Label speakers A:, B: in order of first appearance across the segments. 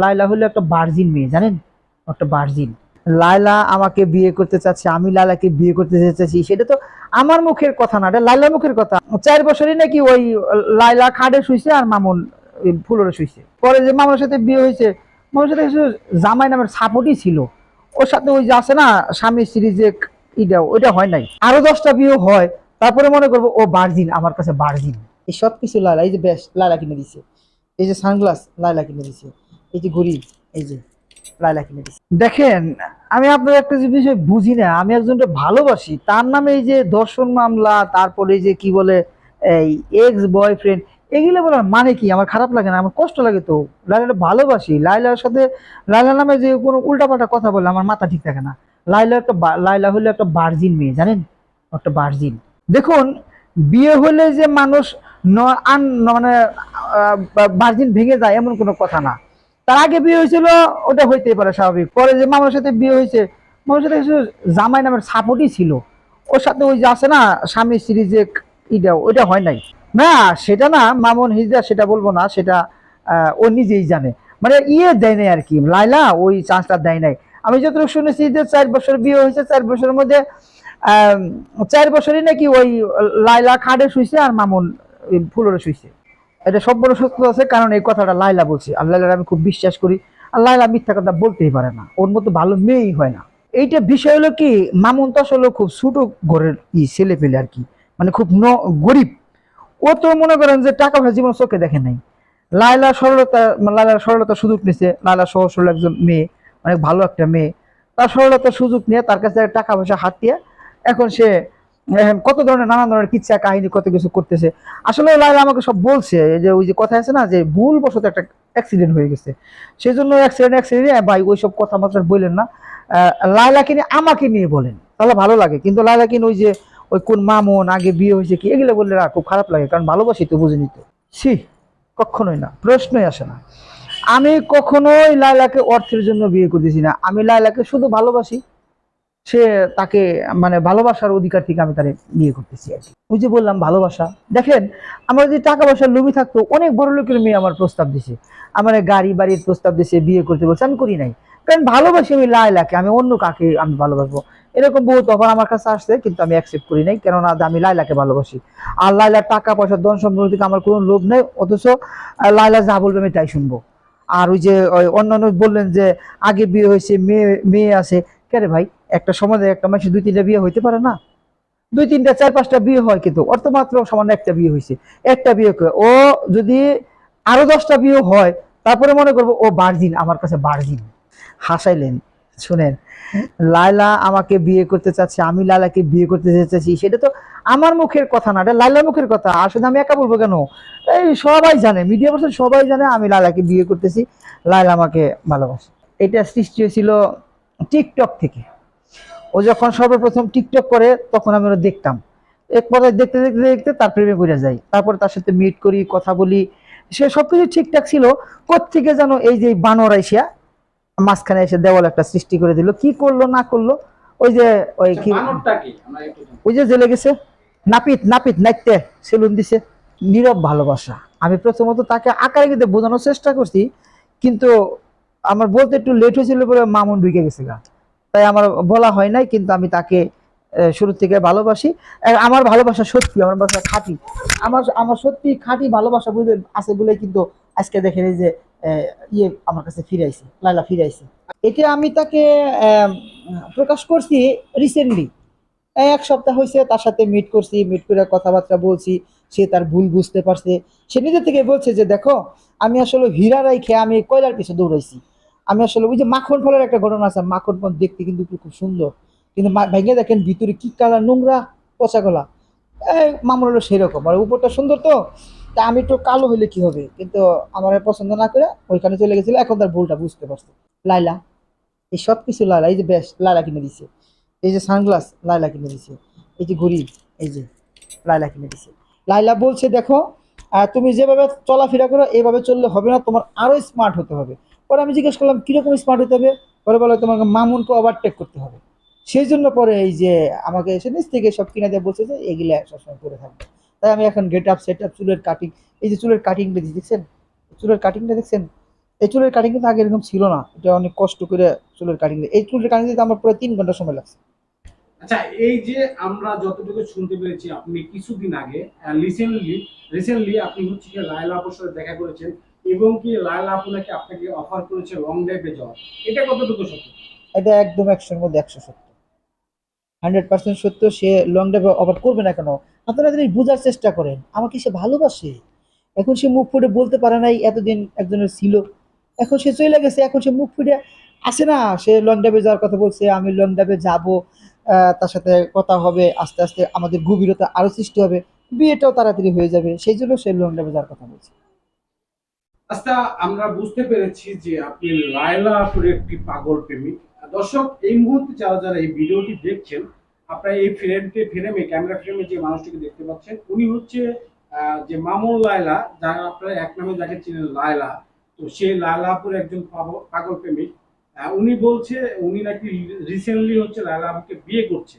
A: লায়লা হলো একটা ভার্জিন মেয়ে, জানেন? একটা ভার্জিন। লায়লা আমাকে বিয়ে করতে চাচ্ছে, আমি লায়লাকে বিয়ে করতে চাচ্ছি, সেটা তো আমার মুখের কথা না, এটা লায়লার মুখের কথা। 4 বছরই নাকি ওই লায়লা খাটে শুইছে আর মামুন ফুলরে শুইছে। পরে যে মামার সাথে বিয়ে হয়েছে, মামার সাথে জামাই নামের সাপোর্টই ছিল। ওর সাথে ওই যে আছে না স্বামী স্ত্রী যে ইটা, ওইটা হয় নাই। আরো 10টা বিয়ে হয়, তারপরে মনে করবো ও ভার্জিন, আমার কাছে ভার্জিন। এই সব কিছু লায়লা, এই যে বেশ লায়লা কিনে দিছে, এই যে সানগ্লাস লায়লা কিনে দিছে, এই যে ঘড়ি, এই যে লায়লা কিনে দিছে। দেখেন, আমি আপনার একটা যে বিষয় বুঝি না, আমি একজনকে ভালোবাসি, তার নামে এই যে ধর্ষণ মামলা, তারপরে এই যে কি বলে এই এক্স বয়ফ্রেন্ড, এগুলো বলার মানে কি? আমার খারাপ লাগে না, আমার কষ্ট লাগে তো। লাইলাটা ভালোবাসি, লাইলার সাথে লাইলা নামে যে কোনো উল্টাপাল্টা কথা বললে আমার মাথা ঠিক থাকে না। লাইলা হলো একটা ভার্জিন মেয়ে, জানেন? একটা ভার্জিন। দেখুন, বিয়ে হলে যে মানুষ মানে ভার্জিন ভেঙে যায় এমন কোনো কথা না। তার আগে বিয়ে হয়েছিল, ওটা হইতেই পারে স্বাভাবিক। পরে যে মামার সাথে বিয়ে হয়েছে, মামার সাথে জামাই নামের সাপোর্টই ছিল। ওর সাথে ওই যে আছে না স্বামী স্ত্রী যে ইটা, ওইটা হয় নাই। না, সেটা না মামুন হিজড়া, সেটা বলবো না, সেটা ও নিজেই জানে। মানে দেয় নাই আর কি, লাইলা ওই চান্সটা দেয় নাই। আমি যতটুকু শুনেছি যে 4 বছর বিয়ে হয়েছে, 4 বছরের মধ্যে 4 বছরই নাকি ওই লাইলা খাটে শুইছে আর মামুন ফুলরে শুইছে। এটা সম্পূর্ণ সত্য আছে, কারণ এই কথাটা লাইলা বলছে, আর লাইলার আমি খুব বিশ্বাস করি। আর লাইলা মিথ্যা কথা বলতেই পারে না, ওর মতো ভালো মেয়েই হয় না। এইটা বিষয় হলো কি, মামুন তো আসলে খুব ছোট ঘরের ছেলে পেলে আর কি, মানে খুব গরিব। ও তো মনে করেন যে টাকা পয়সা জীবন চোখে দেখে নাই। লাইলার সরলতা সুযোগ নিছে, লাইলা সহজ সরল একজন মেয়ে, অনেক ভালো একটা মেয়ে। তার সরলতার সুযোগ নিয়ে তার কাছে টাকা পয়সা হাতিয়ে এখন সে কত ধরনের নানান ধরনের কিচ্ছা কাহিনী কত কিছু করতেছে। আসলে লাইলা আমাকে সব বলছে, যে ওই যে কথা আছে না যে ভুল বশত একটা অ্যাক্সিডেন্ট হয়ে গেছে, সেই জন্য অ্যাক্সিডেন্ট ভাই ওইসব কথাবার্তা বললেন না। লাইলাকে নিয়ে আমাকে নিয়ে বলেন, তাহলে ভালো লাগে। কিন্তু লাইলাকে নিয়ে ওই যে ওই কোন মামুন আগে বিয়ে হয়েছে কি এগুলো বললে খুব খারাপ লাগে, কারণ ভালোবাসি তো, বুঝে নিত। ছি, কখনোই না, প্রশ্নই আসে না। আমি কখনোই লাইলাকে অর্থের জন্য বিয়ে করতেছি না, আমি লাইলাকে শুধু ভালোবাসি। সে তাকে মানে ভালোবাসার অধিকার থেকে আমি তারে বিয়ে করতেছি আর কি। ওই যে বললাম ভালোবাসা। দেখেন, আমার যদি টাকা পয়সার লোভী থাকতো, অনেক বড় লোকের মেয়ে আমার প্রস্তাব দিছে, আমার গাড়ি বাড়ির প্রস্তাব দিছে, বিয়ে করতে বলছে, আমি করি নাই। কারণ ভালোবাসি আমি লাইলাকে, আমি অন্য কাকে আমি ভালোবাসবো? এরকম বহুত অফার আমার কাছে আসছে, কিন্তু আমি অ্যাকসেপ্ট করি নাই, কেননা আমি লাইলাকে ভালোবাসি। আর লাইলার টাকা পয়সা ধন সম্পত্তি থেকে আমার কোনো লোভ নেই, অথচ লাইলা যা বলবে আমি তাই শুনবো। আর ওই যে অন্যান্য বললেন যে আগে বিয়ে হয়েছে, মেয়ে মেয়ে আছে, কেন ভাই? একটা সমাজে একটা মানুষের 2-3টা বিয়ে হইতে পারে না? 2-3টা 4-5টা বিয়ে হয়, কিন্তু অর্থ মাত্র সামান্য একটা বিয়ে হয়েছে। একটা বিয়ে করে ও যদি আরো 10টা বিয়ে হয়, তারপরে মনে করবো ও ভার্জিন, আমার কাছে ভার্জিন। হাসাইলেন, শুনেন। লায়লা আমাকে বিয়ে করতে চাচ্ছে, আমি লায়লাকে বিয়ে করতে চাচ্ছি, সেটা তো আমার মুখের কথা না, এটা লায়লার মুখের কথা। আসলে আমি একা বলবো কেন? এই সবাই জানে, মিডিয়া পার্সন সবাই জানে আমি লায়লাকে বিয়ে করতেছি, লায়লা আমাকে ভালোবাসে। এটা সৃষ্টি হয়েছিল টিকটক থেকে। ও যখন সর্বপ্রথম টিকটক করে তখন আমি ওরা দেখতাম। এক পর্যায়ে দেখতে দেখতে দেখতে তার প্রেমে পড়ে যাই, তারপরে তার সাথে মিট করি, কথা বলি, সে সবকিছু ঠিকঠাক ছিল। কোত্থেকে যেন এই যে বানর আইসিয়া মাঝখানে এসে দেওয়াল একটা সৃষ্টি করে দিল, কি করলো না করলো। ওই যে ওই কি, ওই যে জেলে গেছে, নাপিত নাপিত নাইতে সেলুন দিছে। নীরব ভালোবাসা। আমি প্রথমত তাকে আকারে কিন্তু বোঝানোর চেষ্টা করছি, কিন্তু আমার বলতে একটু লেট হয়েছিল বলে মামুন ঢুকে গেছে গা, তাই আমার বলা হয় নাই। কিন্তু আমি তাকে শুরু থেকে ভালোবাসি। আমার ভালোবাসা সত্যি, আমার ভালোবাসা খাঁটি। আমার আমার সত্যি খাঁটি ভালোবাসা বুঝে আছে বলে কিন্তু আজকে দেখেন এই যে আমার কাছে ফিরে আইছে, লাইলা ফিরে আইছে। এটা আমি তাকে প্রকাশ করছি রিসেন্টলি। 1 সপ্তাহ হয়েছে তার সাথে মিট করছি, মিট করে কথাবার্তা বলছি। সে তার ভুল বুঝতে পারছে। সে নিজে থেকে বলছে যে দেখো, আমি আসলে হীরা রাইখে আমি কয়লার পিছনে দৌড়াইছি। আমি আসলে ওই যে মাখন ফলের একটা ঘটনা আছে, মাখন ফল দেখতে কিন্তু খুব সুন্দর, কিন্তু ভেঙে দেখেন ভিতরে কি কালার, নোংরা, পচা গলা। মামুন হলো সেরকম, আর উপরটা সুন্দর তো, তা আমি একটু কালো হইলে কি হবে, কিন্তু আমার পছন্দ না করে ওইখানে চলে গেছিল। এখন তার ভুলটা বুঝতে পারছে। লাইলা, এই সব কিছু লাইলা, এই যে বেশ লাইলা কিনে দিছে, এই যে সানগ্লাস লাইলা কিনে দিছে, এই যে ঘড়ি, এই যে লাইলা কিনে দিছে। লাইলা বলছে দেখো, তুমি যেভাবে চলাফেরা করো এভাবে চললে হবে না, তোমার আরো স্মার্ট হতে হবে। পরে আমি জিজ্ঞেস করলাম কিরকম স্মার্ট হতে হবে? পরে বলে তোমাকে মামুনকে ওভারটেক করতে হবে। সেই জন্য পরে এই যে আমাকে এসে নিচ থেকে সব কিনে দিয়ে বলছে যে এগুলা সবসময় করে থাকবে। তাই আমি এখন গেট আপ সেট আপ, চুলের কাটিং, এই যে চুলের কাটিংটা দেখছেন, চুলের কাটিংটা দেখছেন, এই চুলের কাটিং কিন্তু আগে এরকম ছিল না, এটা অনেক কষ্ট করে চুলের কাটিং, এই চুলের কাটিং দিতে আমার পুরো 3 ঘন্টা সময় লাগছে।
B: আচ্ছা, এই যে আমরা যতটুকু শুনতে পেরেছি আপনি কিছুদিন আগে রিসেন্টলি আপনি হচ্ছে কি লায়লা আপুর সাথে দেখা করেছেন, এবং কি লায়লা আপু নাকি আপনাকে অফার করেছে লং ড্রাইভে যাওয়ার, এটা কতটুকু সত্য?
A: এটা একদম 100-এর মধ্যে 100 সত্য, 100% সত্য। সে লং ড্রাইভ অফার করবে না কেন? আপনারা জিনিস বোঝার চেষ্টা করেন, আমাকে সে ভালোবাসে। এখন সে মুখ ফুটে বলতে পারে নাই এতদিন একজনের ছিল, এখন সে চলে গেছে, এখন সে মুখ ফুটে আসে না, সে লং ড্রাইভে যাওয়ার কথা বলছে, আমি লং ড্রাইভে যাব, তার সাথে কথা হবে, আস্তে আস্তে আমাদের গভীরতা আরো সৃষ্টি হবে, বিয়েটাও তাড়াতাড়ি হয়ে যাবে, সেই জন্য সে লং ড্রাইভে যাওয়ার কথা বলছে।
B: আচ্ছা, আমরা বুঝতে পেরেছি যে আপনি লায়লা আপুর একটি পাগল প্রেমিক। দর্শক, এই মুহূর্তে যারা যারা এই ভিডিওটি দেখছেন, আপনারা এই ফ্রেমে ক্যামেরা ফ্রেমে যে মানুষটিকে দেখতে পাচ্ছেন, উনি হচ্ছে যে মামুন লায়লা, যারা আপনারা এক নামে যাকে চিনেন লায়লা। তো সেই লায়লা আপুর একজন পাগল প্রেমিক। উনি বলছে উনি নাকি রিসেন্টলি হচ্ছে লায়লা আপুকে বিয়ে করছে।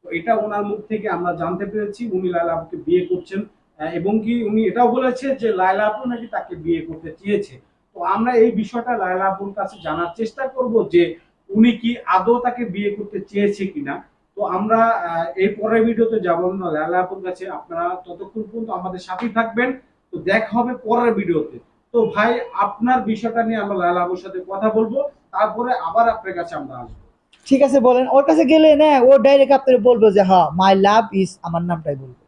B: তো এটা ওনার মুখ থেকে আমরা জানতে পেরেছি, উনি লায়লা আপুকে বিয়ে করছেন। এবং কি উনি এটাও বলেছে যে লায়লা আপু নাকি তাকে বিয়ে করতে চেয়েছে। তো আমরা এই বিষয়টা লায়লা আপুর কাছে জানার চেষ্টা করব যে উনি কি আদৌ তাকে বিয়ে করতে চেয়েছে কিনা। তো আমরা এই পরের ভিডিওতে যাব না লায়লা আপুর কাছে, আপনারা ততক্ষণ পর্যন্ত আমাদের সাথেই থাকবেন। তো দেখা হবে পরের ভিডিওতে। তো ভাই, আপনার বিষয়টা নিয়ে আমরা লায়লা আপুর সাথে কথা বলবো, তারপরে আবার আপনার কাছে আমরা আসবো।
A: ঠিক আছে, বলেন, ওর কাছে গেলে না ও ডাইরেক্ট আপনার বলবো যে হ্যাঁ মাই লাভ ইজ, আমার নামটাই বলবো।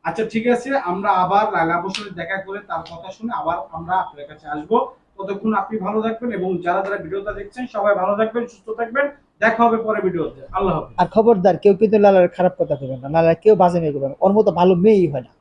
B: আচ্ছা, ঠিক আছে, আমরা আবার লায়লা আপুর সাথে দেখা করে তার কথা শুনে আবার আমরা আপনার কাছে আসবো। ততক্ষণ আপনি ভালো থাকবেন, এবং যারা যারা ভিডিওটা দেখছেন সবাই ভালো থাকবেন, সুস্থ থাকবেন। দেখা হবে পরে ভিডিওতে। আল্লাহ হাফেজ।
A: আর খবরদার কেউ কিন্তু লালার খারাপ কথা করবেন না, লালার কেউ বাজে মেয়ে করবেন না। ওর মতো ভালো মেয়েই হয় না।